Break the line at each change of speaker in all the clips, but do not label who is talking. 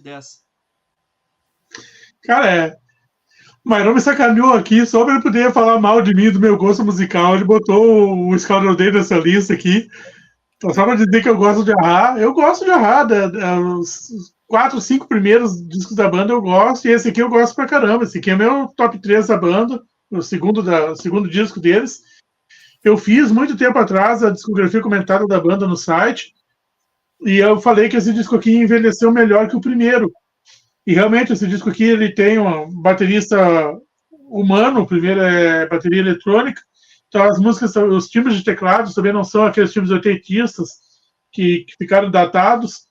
10.
Cara, o Mairon me sacaneou aqui só para ele poder falar mal de mim e do meu gosto musical. Ele botou o Scandal Day nessa lista aqui. Então, só para dizer que eu gosto de A-Ha. Eu gosto de A-Ha. Os 4, 5 primeiros discos da banda eu gosto. E esse aqui eu gosto pra caramba. Esse aqui é meu top 3 da banda. O segundo disco deles. Eu fiz muito tempo atrás a discografia comentada da banda no site. E eu falei que esse disco aqui envelheceu melhor que o primeiro. E realmente esse disco aqui ele tem um baterista humano, o primeiro é bateria eletrônica, então as músicas, os timbres de teclados também não são aqueles timbres oitentistas que ficaram datados.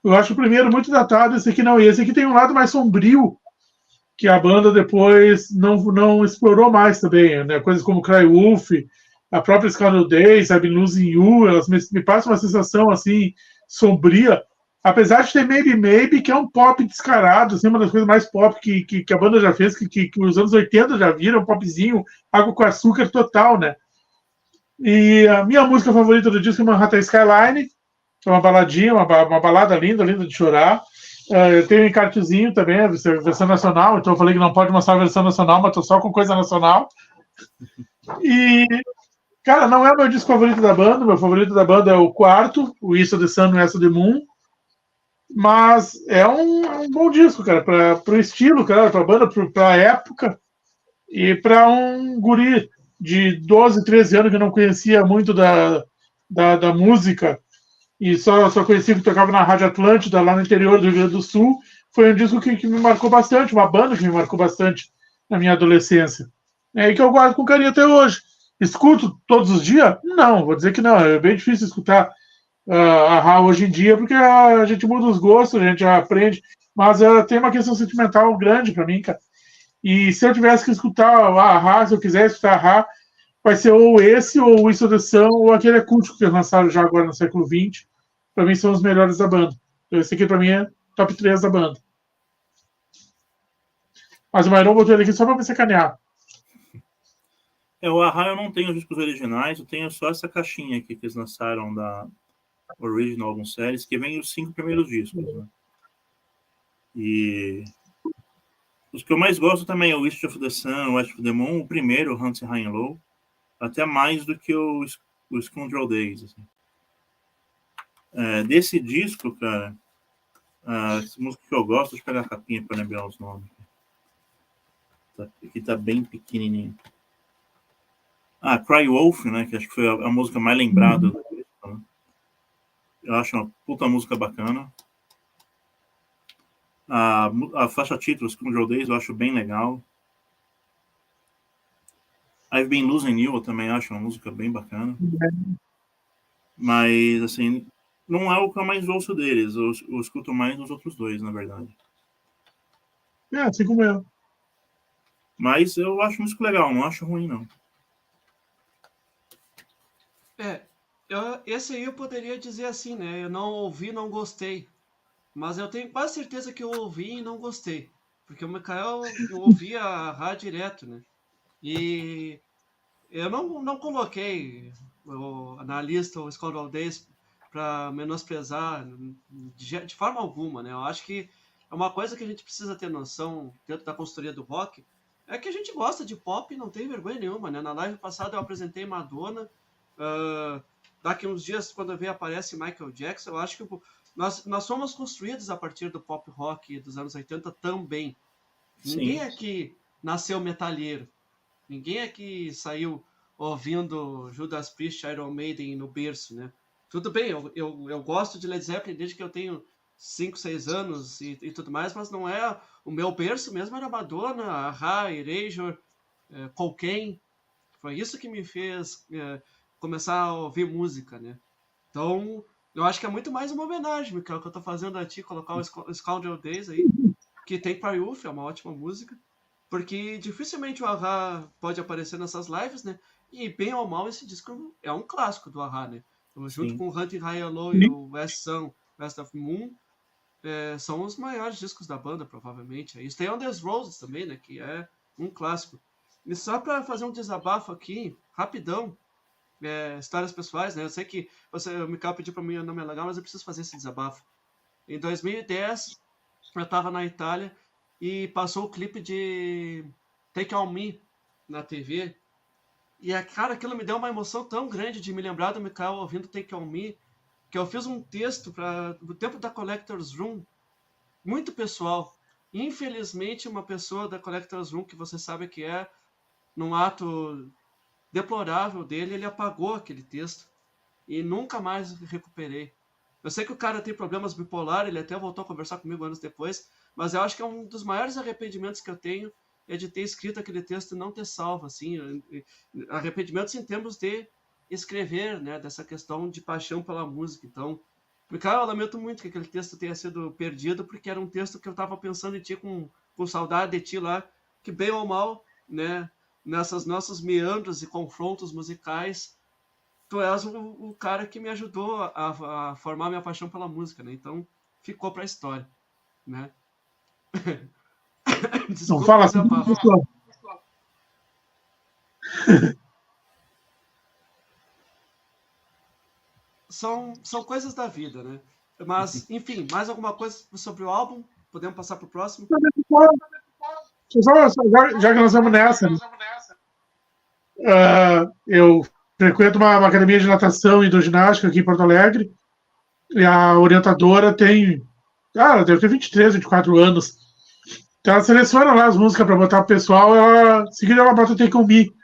Eu acho o primeiro muito datado, esse aqui não. E esse aqui tem um lado mais sombrio, que a banda depois não explorou mais também, né? Coisas como Cry Wolf, a própria Scandal Days, I've Been Losing You, elas me passam uma sensação assim sombria, apesar de ter Maybe Maybe, que é um pop descarado, assim, uma das coisas mais pop que a banda já fez, que os anos 80 já viram, um popzinho, água com açúcar total, né? E a minha música favorita do disco é Manhattan Skyline, que é uma baladinha, uma balada linda, linda de chorar. Eu tenho um encartezinho também, a versão nacional, então eu falei que não pode mostrar a versão nacional, mas tô só com coisa nacional. E, cara, não é o meu disco favorito da banda, meu favorito da banda é o quarto, o East of the Sun, West of the Moon, mas é um bom disco, cara, para o estilo, cara, para a banda, para a época, e para um guri de 12, 13 anos que não conhecia muito da música, e só conhecia que tocava na Rádio Atlântida, lá no interior do Rio Grande do Sul, foi um disco que me marcou bastante, uma banda que me marcou bastante na minha adolescência. E que eu guardo com carinho até hoje. Escuto todos os dias? Não, vou dizer que não. É bem difícil escutar a A-Ha hoje em dia, porque a gente muda os gostos, a gente já aprende. Mas tem uma questão sentimental grande para mim, cara. E se eu tivesse que escutar a A-Ha, se eu quiser escutar a A-Ha, vai ser ou esse, ou o Isso the Sun, ou aquele acústico que eles lançaram já agora no século XX. Para mim são os melhores da banda. Então, esse aqui para mim é top 3 da banda. Mas o Mairon botou ele aqui só para me sacanear.
O A-Ha eu não tenho os discos originais, eu tenho só essa caixinha aqui que eles lançaram da Original Album Series, que vem os 5 primeiros discos, né? E os que eu mais gosto também é o East of the Sun, West of the Moon, o primeiro, Hunting High and Low, até mais do que o Scoundrel Days, assim. Desse disco, cara, essa música que eu gosto, deixa eu pegar a capinha para lembrar os nomes. Aqui tá bem pequenininho. Cry Wolf, né, que acho que foi a música mais lembrada do disco, né? Eu acho uma puta música bacana. A faixa título, Scoundrel Days, eu acho bem legal. I've Been Losing You, eu também acho uma música bem bacana. Mas, assim, não é o que eu mais ouço deles. Eu escuto mais os outros dois, na verdade.
Assim como eu.
Mas eu acho música legal, não acho ruim, não.
Esse aí eu poderia dizer assim, né? Eu não ouvi, não gostei. Mas eu tenho quase certeza que eu ouvi e não gostei. Porque o Mikael ouvia a rádio direto, né? E eu não coloquei na lista o Scoundrel Days para menosprezar de forma alguma, né? Eu acho que é uma coisa que a gente precisa ter noção dentro da consultoria do rock, é que a gente gosta de pop e não tem vergonha nenhuma, né? Na live passada eu apresentei Madonna, daqui uns dias, quando eu ver aparece Michael Jackson, eu acho que nós fomos construídos a partir do pop rock dos anos 80 também. Sim. Ninguém aqui nasceu metalheiro. Ninguém aqui saiu ouvindo Judas Priest, Iron Maiden no berço, né? Tudo bem, eu gosto de Led Zeppelin desde que eu tenho 5, 6 anos e tudo mais, mas não é... O meu berço mesmo era Madonna, A-Ha, Erasure, Cocaine. Foi isso que me fez começar a ouvir música, né? Então, eu acho que é muito mais uma homenagem, Mikael, que eu tô fazendo a ti, colocar o Scoundrel Days aí, que tem Cry Wolf, é uma ótima música, porque dificilmente o A-Ha pode aparecer nessas lives, né? E bem ou mal, esse disco é um clássico do A-Ha, né? Então, junto com o Hunting High and Low e o West of Moon, são os maiores discos da banda, provavelmente. Aí tem On The Roses também, né? Que é um clássico. E só para fazer um desabafo aqui, rapidão, histórias pessoais, né? Eu sei que o Mikael pediu para mim não me legal, mas eu preciso fazer esse desabafo. Em 2010, eu estava na Itália e passou o clipe de Take On Me na TV. E, cara, aquilo me deu uma emoção tão grande de me lembrar do Michael ouvindo Take On Me, que eu fiz um texto para o tempo da Collector's Room, muito pessoal. Infelizmente, uma pessoa da Collector's Room, que você sabe que é, num ato deplorável dele, ele apagou aquele texto e nunca mais recuperei. Eu sei que o cara tem problemas bipolar, ele até voltou a conversar comigo anos depois, mas eu acho que é um dos maiores arrependimentos que eu tenho é de ter escrito aquele texto e não ter salvo, assim, arrependimentos em termos de escrever, né, dessa questão de paixão pela música. Então, cara, eu lamento muito que aquele texto tenha sido perdido, porque era um texto que eu estava pensando em ti com saudade de ti lá, que bem ou mal, né, nessas nossos meandros e confrontos musicais, tu és o cara que me ajudou a formar minha paixão pela música, né? Então, ficou pra história, né?
Não
Desculpa,
fala
Zé
assim,
Pablo.
pessoal.
São coisas da vida, né? Mas, enfim, mais alguma coisa sobre o álbum? Podemos passar pro próximo?
Já que nós estamos nessa, né? Eu frequento uma academia de natação e hidroginástica aqui em Porto Alegre, e a orientadora tem, deve ter 23, 24 anos. Então ela seleciona lá as músicas para botar pro pessoal, seguida ela bota Take On Me.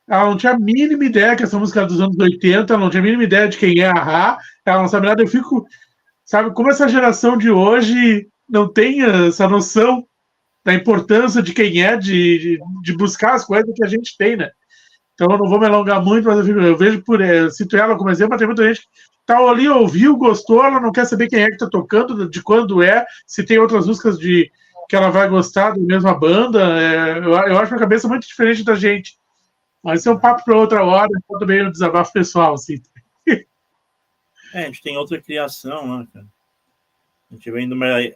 Ela não tinha a mínima ideia que essa música era dos anos 80, ela não tinha a mínima ideia de quem é a Ra, ela não sabe nada. Eu fico, sabe, como essa geração de hoje não tem essa noção da importância de quem é, de buscar as coisas que a gente tem, né? Então eu não vou me alongar muito, mas eu vejo cito ela como exemplo, mas tem muita gente que tá ali, ouviu, gostou, ela não quer saber quem é que tá tocando, de quando é, se tem outras músicas que ela vai gostar da mesma banda. Eu acho uma cabeça muito diferente da gente. Mas isso é um papo para outra hora, também um desabafo pessoal, assim.
A gente tem outra criação, né, cara? A gente vem de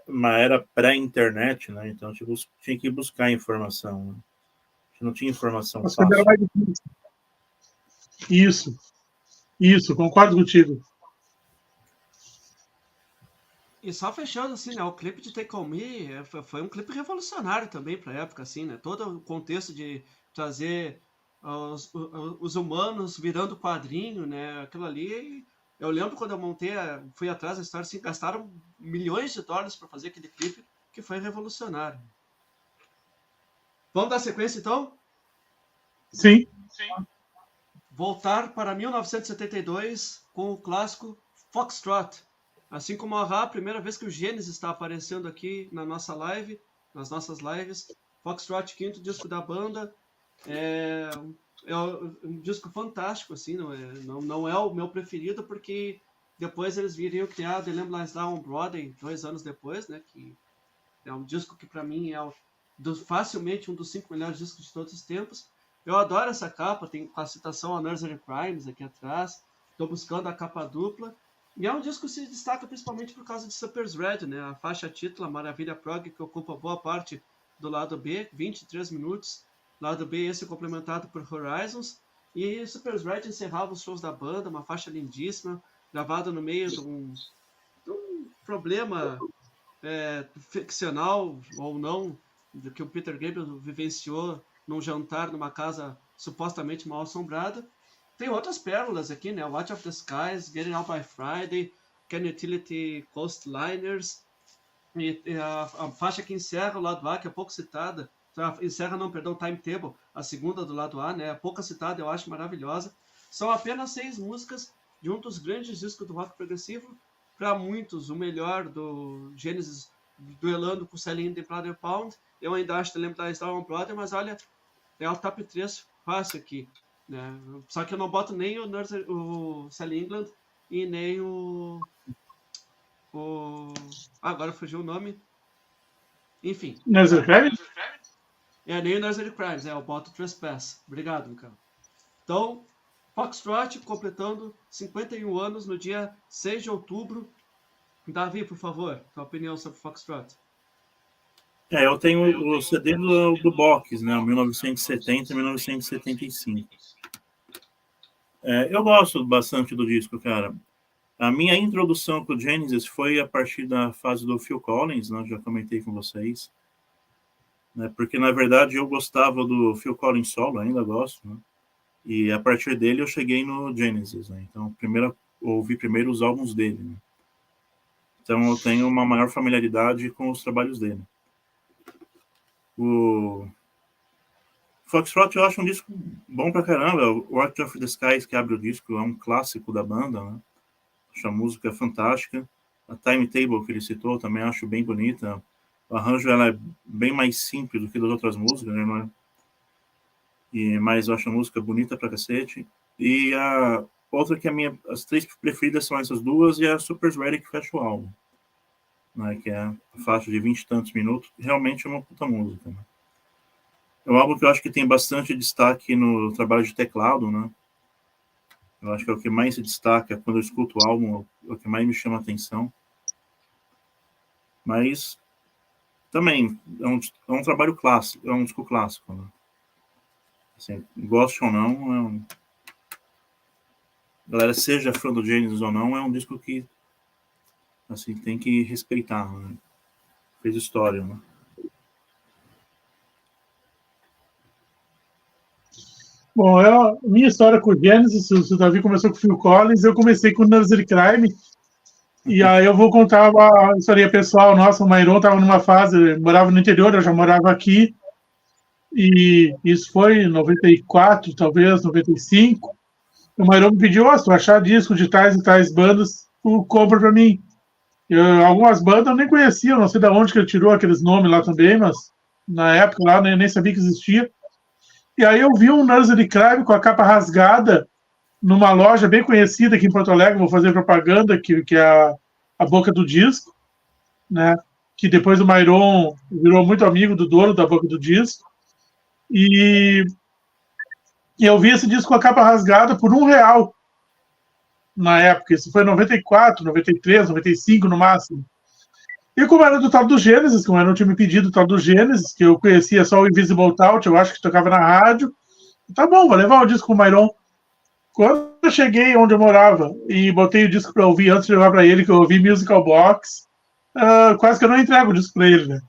uma era pré-internet, né? Então tinha que buscar informação. Né? A gente não tinha informação fácil.
Isso, concordo contigo.
E só fechando, assim, né? O clipe de Take On Me foi um clipe revolucionário também pra época, assim, né? Todo o contexto de trazer os humanos virando quadrinho, né? Aquilo ali. Eu lembro quando eu fui atrás da história, assim, gastaram milhões de dólares para fazer aquele clipe, que foi revolucionário. Vamos dar sequência, então?
Sim.
Voltar para 1972 com o clássico Foxtrot. Assim como a primeira vez que o Gênesis está aparecendo aqui na nossa live, nas nossas lives. Foxtrot, quinto disco da banda. É um disco fantástico, assim, não é o meu preferido, porque depois eles viriam criar The Lamb Lies Down on Broadway 2 anos depois, né, que é um disco que para mim é facilmente um dos 5 melhores discos de todos os tempos. Eu adoro essa capa, tem a citação a Nursery Crimes aqui atrás, estou buscando a capa dupla, e é um disco que se destaca principalmente por causa de Supper's Red, né, a faixa título, a Maravilha Prog, que ocupa boa parte do lado B, 23 minutos, lado B esse complementado por Horizons, e Supper's Red encerrava os shows da banda, uma faixa lindíssima, gravada no meio de um problema ficcional ou não, que o Peter Gabriel vivenciou num jantar numa casa supostamente mal assombrada. Tem outras pérolas aqui, né? Watch of the Skies, Getting Out by Friday, Can Utility Coastliners, e a faixa que encerra o lado A, que é pouco citada, Timetable, a segunda do lado A, né? Pouca citada, eu acho maravilhosa. São apenas 6 músicas de um dos grandes discos do rock progressivo, para muitos o melhor do Genesis, duelando com o Selling the Brother Pound. Eu ainda acho que lembro da Star on Brother, mas olha, é o top 3 fácil aqui, né? Só que eu não boto nem o Sally England e nem agora fugiu o nome. Enfim.
Nursery Crimes?
Nem o Nursery Crimes, eu boto Trespass. Obrigado, Mikael. Então, Foxtrot completando 51 anos no dia 6 de outubro. Davi, por favor, tua opinião sobre Foxtrot.
Eu tenho o CD do Box, né, 1970 e 1975. Eu gosto bastante do disco, cara. A minha introdução com o Genesis foi a partir da fase do Phil Collins, né? Já comentei com vocês. Né? Porque, na verdade, eu gostava do Phil Collins solo, ainda gosto, né? E a partir dele eu cheguei no Genesis, né? Então, eu ouvi primeiro os álbuns dele, né? Então, eu tenho uma maior familiaridade com os trabalhos dele. O Foxtrot eu acho um disco bom pra caramba. O Art of the Skies, que abre o disco, é um clássico da banda, né? Acho a música fantástica. A Timetable que ele citou também acho bem bonita. O arranjo ela é bem mais simples do que das outras músicas, né? Mas eu acho a música bonita pra cacete. E a outra que as três preferidas são essas duas e a Super's Ready que fecha o álbum, né? Que é a faixa de 20 e tantos minutos. Realmente é uma puta música, né? É um álbum que eu acho que tem bastante destaque no trabalho de teclado, né? Eu acho que é o que mais se destaca quando eu escuto o álbum, é o que mais me chama a atenção. Mas também é um trabalho clássico, é um disco clássico, né? Assim, goste ou não, galera, seja fã do Genesis ou não, é um disco que assim, tem que respeitar, né? Fez história, né?
Bom, minha história com o Genesis, o Davi começou com o Phil Collins, eu comecei com o Nursery Crime, e aí eu vou contar uma história pessoal nossa. O Mairon estava numa fase, morava no interior, eu já morava aqui, e isso foi em 94, talvez, 95. O Mairon me pediu, se tu achar disco de tais e tais bandas, tu compra pra mim. Algumas bandas eu nem conhecia, não sei de onde que ele tirou aqueles nomes lá também, mas na época lá nem sabia que existia. E aí eu vi um Nursery Crime com a capa rasgada numa loja bem conhecida aqui em Porto Alegre, vou fazer propaganda, que é a Boca do Disco, né? Que depois o Mairon virou muito amigo do dono da Boca do Disco. E eu vi esse disco com a capa rasgada por R$1 na época. Isso foi em 94, 93, 95 no máximo. E como era do tal do Gênesis, como eu não tinha me pedido o tal do Gênesis, que eu conhecia só o Invisible Touch, eu acho que tocava na rádio, tá bom, vou levar o disco com o Mairon. Quando eu cheguei onde eu morava e botei o disco para ouvir, antes de levar para ele, que eu ouvi Musical Box, quase que eu não entrego o disco para ele, né?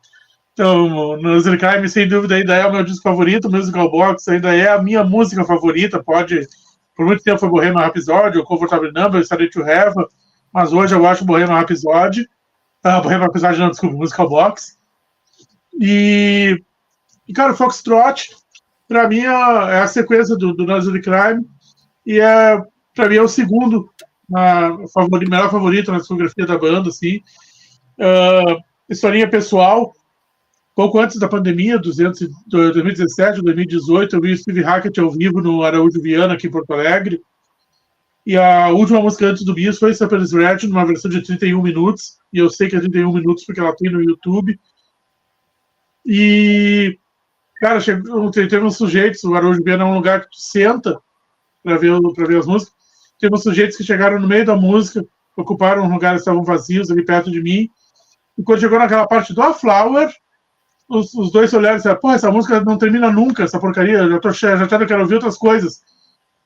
Então, Nursery Crime, sem dúvida, ainda é o meu disco favorito, Musical Box ainda é a minha música favorita, por muito tempo foi Bohemian Rhapsody, ou Comfortable Number, Started to Heaven, mas hoje eu acho Bohemian Rhapsody, Bohemian Rhapsody não, desculpa, Musical Box. E cara, o Foxtrot, para mim, é a sequência do Nursery Crime, e para mim é o segundo melhor favorito na discografia da banda, assim. Historinha pessoal, pouco antes da pandemia, 2017, 2018, eu vi o Steve Hackett ao vivo no Araújo Viana, aqui em Porto Alegre, e a última música antes do Bis foi Supper's Red, numa versão de 31 minutos, e eu sei que é 31 minutos porque ela tem no YouTube. E, cara, teve uns sujeitos, o Araújo Viana é um lugar que tu senta para ver as músicas. Teve uns sujeitos que chegaram no meio da música, ocuparam um lugar, estavam vazios ali perto de mim. E quando chegou naquela parte do A Flower, os dois se olharam e disseram: pô, essa música não termina nunca, essa porcaria, eu já quero ouvir outras coisas.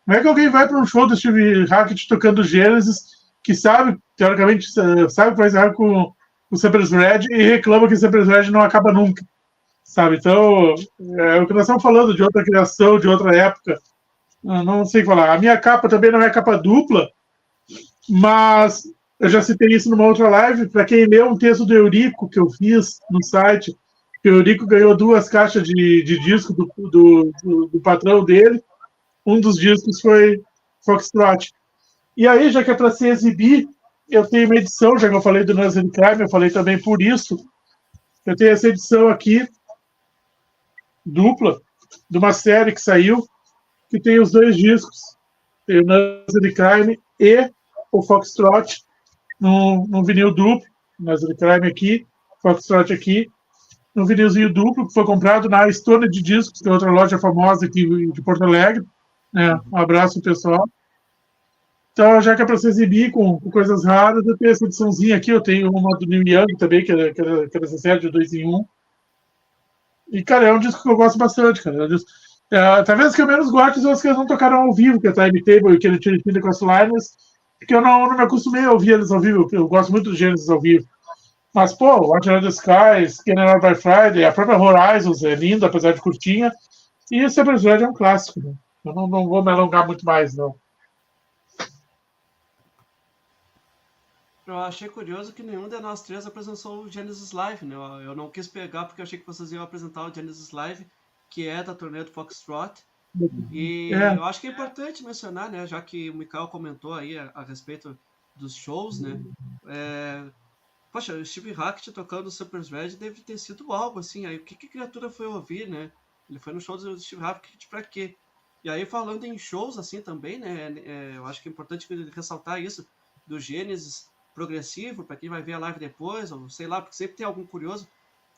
Como é que alguém vai para um show do Steve Hackett tocando Genesis, que sabe, teoricamente, sabe que vai encerrar com o Supper's Red e reclama que o Supper's Red não acaba nunca? Sabe? Então, é o que nós estamos falando de outra criação, de outra época. Não sei falar. A minha capa também não é capa dupla, mas eu já citei isso numa outra live. Para quem leu um texto do Eurico que eu fiz no site, o Eurico ganhou 2 caixas de disco do patrão dele. Um dos discos foi Foxtrot. E aí, já que é para se exibir, eu tenho uma edição, já que eu falei do Nursery Crime, eu falei também por isso. Eu tenho essa edição aqui, dupla, de uma série que saiu, que tem os 2 discos. Tem o Nursery Crime e o Foxtrot num vinil duplo. Nursery Crime aqui, Foxtrot aqui. Um vinilzinho duplo que foi comprado na Estônia de Discos, que é outra loja famosa aqui de Porto Alegre. Um abraço, pessoal. Então, já que é para se exibir com coisas raras, eu tenho essa ediçãozinha aqui. Eu tenho uma do Neil Young também, que era essa série de 2 em 1. E, cara, é um disco que eu gosto bastante, cara. Talvez que eu menos gosto são as que eles não tocaram ao vivo, que é a Timetable e aquele Tiny Cross Liners. Porque eu não me acostumei a ouvir eles ao vivo. Eu gosto muito do Genesis ao vivo. Mas, pô, Watch the Skies, General by Friday, a própria Horizons é linda, apesar de curtinha. E o Cypress Red é um clássico, né? Eu não vou me alongar muito mais, não.
Eu achei curioso que nenhum de nós três apresentou o Genesis Live, né? Eu não quis pegar porque eu achei que vocês iam apresentar o Genesis Live, que é da turnê do Foxtrot. E
É,
eu acho que é importante mencionar, né? Já que o Mikael comentou aí a respeito dos shows, né? Poxa, o Steve Hackett tocando o Cypress Red deve ter sido algo assim. Aí o que a criatura foi ouvir, né? Ele foi no show do Steve Hackett pra quê? E aí falando em shows assim também, né? Eu acho que é importante ressaltar isso do Gênesis progressivo, para quem vai ver a live depois, ou sei lá, porque sempre tem algum curioso,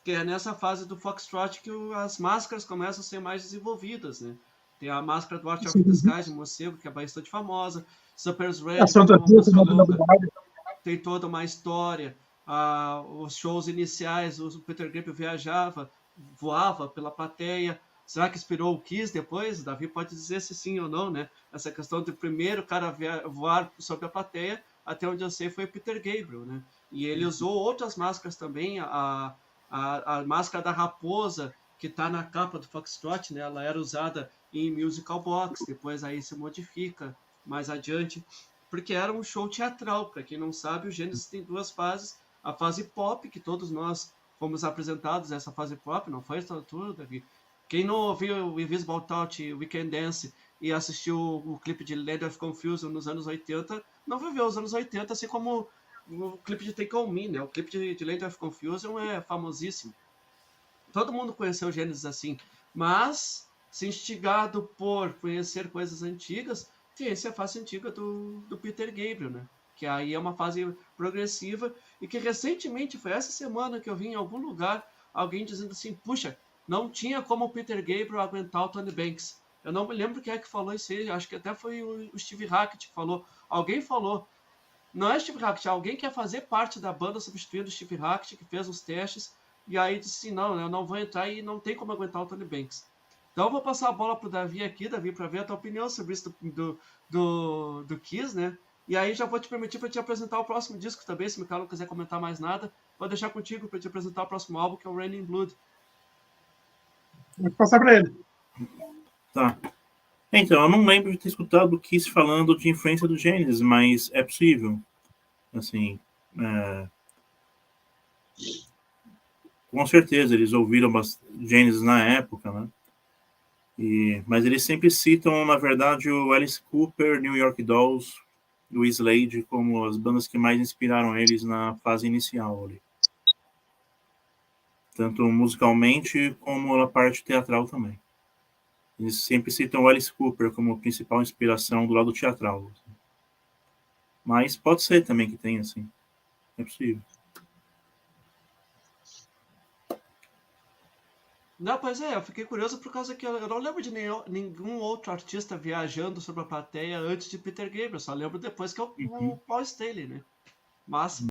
que é nessa fase do Foxtrot que as máscaras começam a ser mais desenvolvidas, né? Tem a máscara do Watch of the Skies de morcego, que é bastante famosa. Cypress
a
Red, como é
Santa
uma
Tia,
música longa,
novidade.
tem toda uma história. Os shows iniciais, o Peter Gabriel viajava, voava pela plateia. Será que inspirou o Kiss depois? O Davi pode dizer se sim ou não, né? Essa questão do primeiro cara voar sobre a plateia, até onde eu sei, foi o Peter Gabriel, né? E ele usou outras máscaras também, a máscara da raposa, que está na capa do Foxtrot, né? Ela era usada em Musical Box, depois aí se modifica mais adiante, porque era um show teatral. Para quem não sabe, o Gênesis tem duas fases. A fase pop, que todos nós fomos apresentados essa fase pop, não foi tudo, Davi? Quem não ouviu o Invisible Touch, Weekend Dance e assistiu o clipe de Land of Confusion nos anos 80, não viveu os anos 80, assim como o clipe de Take On Me, né? O clipe de Land of Confusion é famosíssimo. Todo mundo conheceu o Gênesis assim, mas se instigado por conhecer coisas antigas, tem essa fase antiga do Peter Gabriel, né? Que aí é uma fase progressiva e que recentemente, foi essa semana que eu vi em algum lugar alguém dizendo assim, puxa, não tinha como o Peter Gabriel aguentar o Tony Banks. Eu não me lembro quem é que falou isso aí, acho que até foi o Steve Hackett que falou. Alguém falou, não é Steve Hackett, alguém quer fazer parte da banda substituindo o Steve Hackett, que fez os testes, e aí disse assim, não, eu não vou entrar e não tem como aguentar o Tony Banks. Então eu vou passar a bola pro Davi aqui, Davi, para ver a tua opinião sobre isso do Kiss, né? E aí já vou te permitir para te apresentar o próximo disco também, se o Mikael não quiser comentar mais nada, vou deixar contigo para te apresentar o próximo álbum, que é o Raining Blood.
Vou passar para ele.
Tá. Então, eu não lembro de ter escutado o Kiss falando de influência do Genesis, mas é possível. Assim, com certeza, eles ouviram Genesis na época, né? Mas eles sempre citam, na verdade, o Alice Cooper, New York Dolls, o Slade como as bandas que mais inspiraram eles na fase inicial ali. Tanto musicalmente como na parte teatral também. Eles sempre citam o Alice Cooper como principal inspiração do lado teatral. Mas pode ser também que tenha, assim. É possível.
Não, pois é, eu fiquei curioso por causa que eu não lembro de nenhum outro artista viajando sobre a plateia antes de Peter Gabriel, só lembro depois que é o Paul Stanley, né? Mas